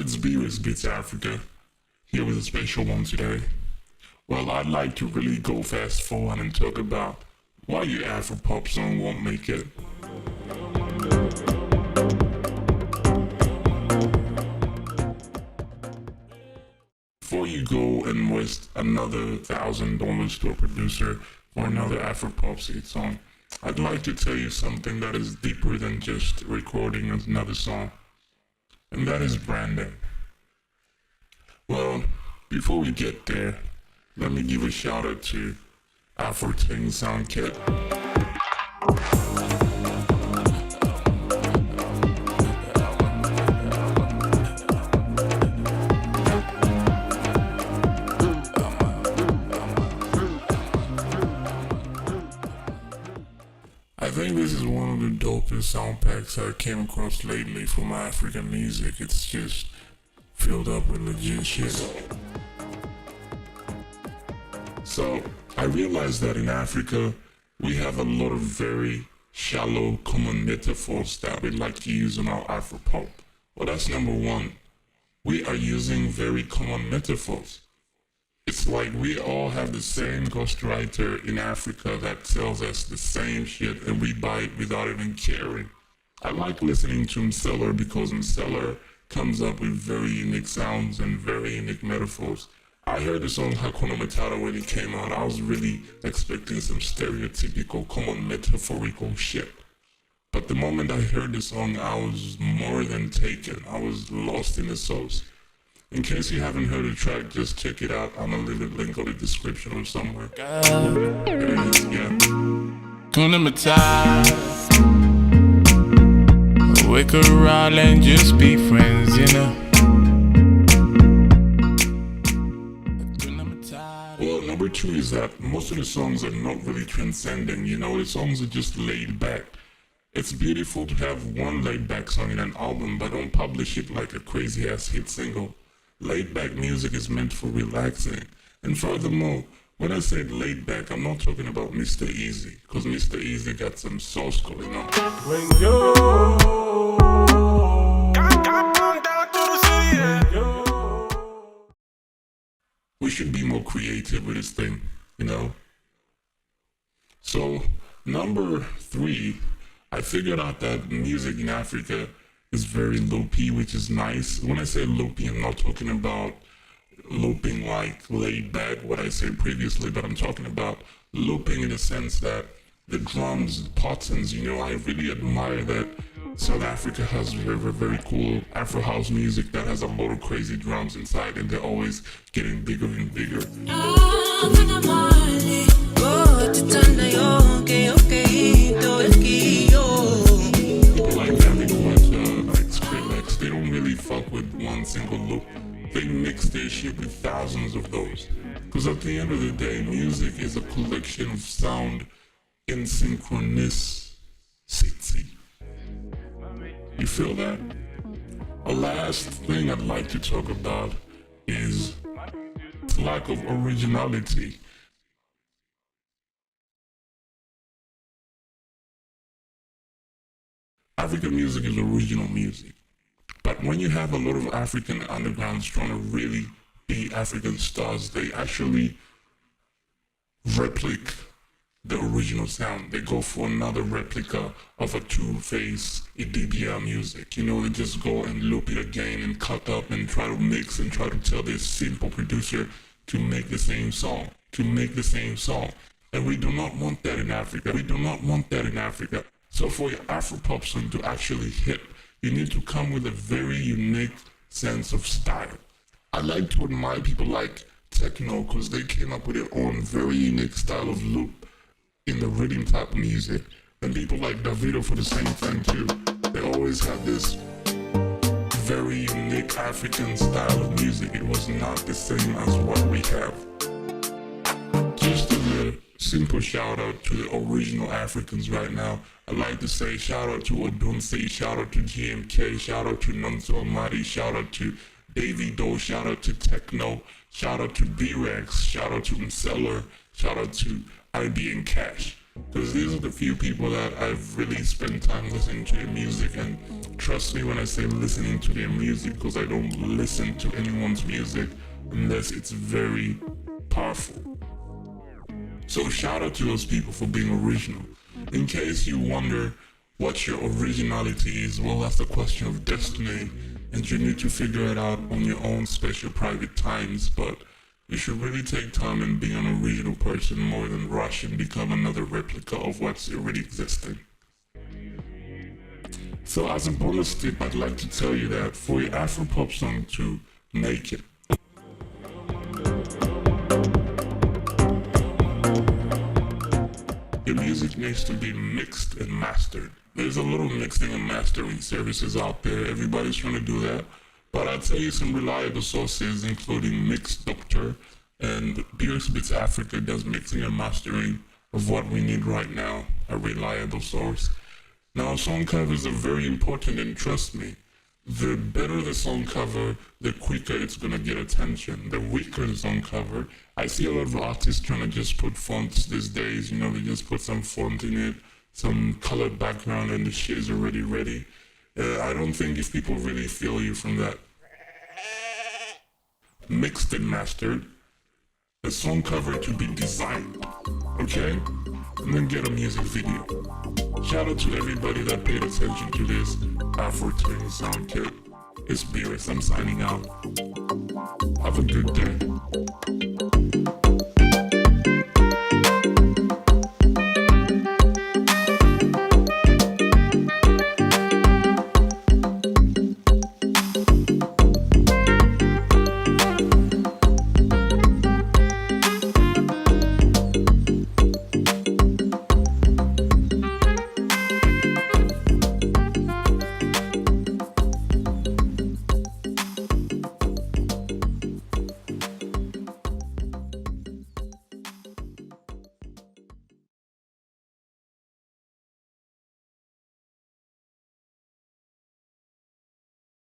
It's Beerus Beats Africa, here with a special one today. Well, I'd like to really go fast forward and talk about why your Afropop song won't make it. Before you go and waste another $1,000 to a producer for another Afropop seed song, I'd like to tell you something that is deeper than just recording another song, and that is branding. Well, before we get there, let me give a shout out to AFROPOP Sound Kit. I think this is one of the dopest sound packs I came across lately for my African music. It's just filled up with legit shit. So I realized that in Africa, we have a lot of very shallow common metaphors that we like to use in our Afropop. Well, that's number one. We are using very common metaphors. It's like we all have the same ghostwriter in Africa that tells us the same shit and we buy it without even caring. I like listening to Mseller because Mseller comes up with very unique sounds and very unique metaphors. I heard the song Hakuna Matata when it came out. I was really expecting some stereotypical common metaphorical shit. But the moment I heard the song, I was more than taken. I was lost in the sauce. In case you haven't heard the track, just check it out. I'm gonna leave a link on the description or somewhere. It is, yeah. Hakuna Matata. We could ride and just be friends, you know. Well, number two is that most of the songs are not really transcending, you know, the songs are just laid back. It's beautiful to have one laid back song in an album, but don't publish it like a crazy ass hit single. Laid back music is meant for relaxing. And furthermore, when I said laid back, I'm not talking about Mr. Easy, because Mr. Easy got some sauce going on. When you we should be more creative with this thing, you know? So, number three, I figured out that music in Africa is very loopy, which is nice. When I say loopy, I'm not talking about looping like laid back, what I said previously, but I'm talking about looping in the sense that the drums, patterns, you know, I really admire that South Africa has very cool Afro house music that has a lot of crazy drums inside, and they're always getting bigger and bigger. People like David Guetta, like Skrillex, they don't really fuck with one single loop. They mix their shit with thousands of those. Because at the end of the day, music is a collection of sound in synchronicity. You feel that? A last thing I'd like to talk about is lack of originality. African music is original music. But when you have a lot of African undergrounds trying to really be African stars, they actually replicate the original sound. They go for another replica of a two-face Idibia music. You know, they just go and loop it again and cut up and try to mix and try to tell this simple producer to make the same song, And we do not want that in Africa. So for your Afropop song to actually hit, you need to come with a very unique sense of style. I like to admire people like Techno because they came up with their own very unique style of loop in the rhythm type of music, and people like Davido for the same thing too. They always had this very unique African style of music. It was not the same as what we have. Just as a simple shout out to the original Africans right now, I'd like to say shout out to Odunsi, shout out to GMK, shout out to Nonso Amadi, shout out to Davido, shout out to Techno, shout out to B-Rex, shout out to Mseller, shout out to IB and Cash. because these are the few people that I've really spent time listening to their music. And trust me when I say listening to their music, because I don't listen to anyone's music unless it's very powerful. So shout out to those people for being original. In case you wonder what your originality is, well, that's a question of destiny, and you need to figure it out on your own special private times. But you should really take time and be an original person more than rush and become another replica of what's already existing. So as a bonus tip, I'd like to tell you that for your Afropop song to make it, your music needs to be mixed and mastered. There's a little mixing and mastering services out there. Everybody's trying to do that. But I'll tell you some reliable sources, including Mix Doctor and Beers Bits Africa does mixing and mastering of what we need right now, a reliable source. Now, song covers are very important, and trust me, the better the song cover, the quicker it's gonna get attention. The weaker the song cover, I see a lot of artists trying to just put fonts these days, they just put some font in it, some colored background, and the shit is already ready. I don't think if people really feel you from that mixed and mastered, the song cover to be designed, okay? And then get a music video. Shout out to everybody that paid attention to this Afro Twin sound kit. It's Beerus, I'm signing out. Have a good day.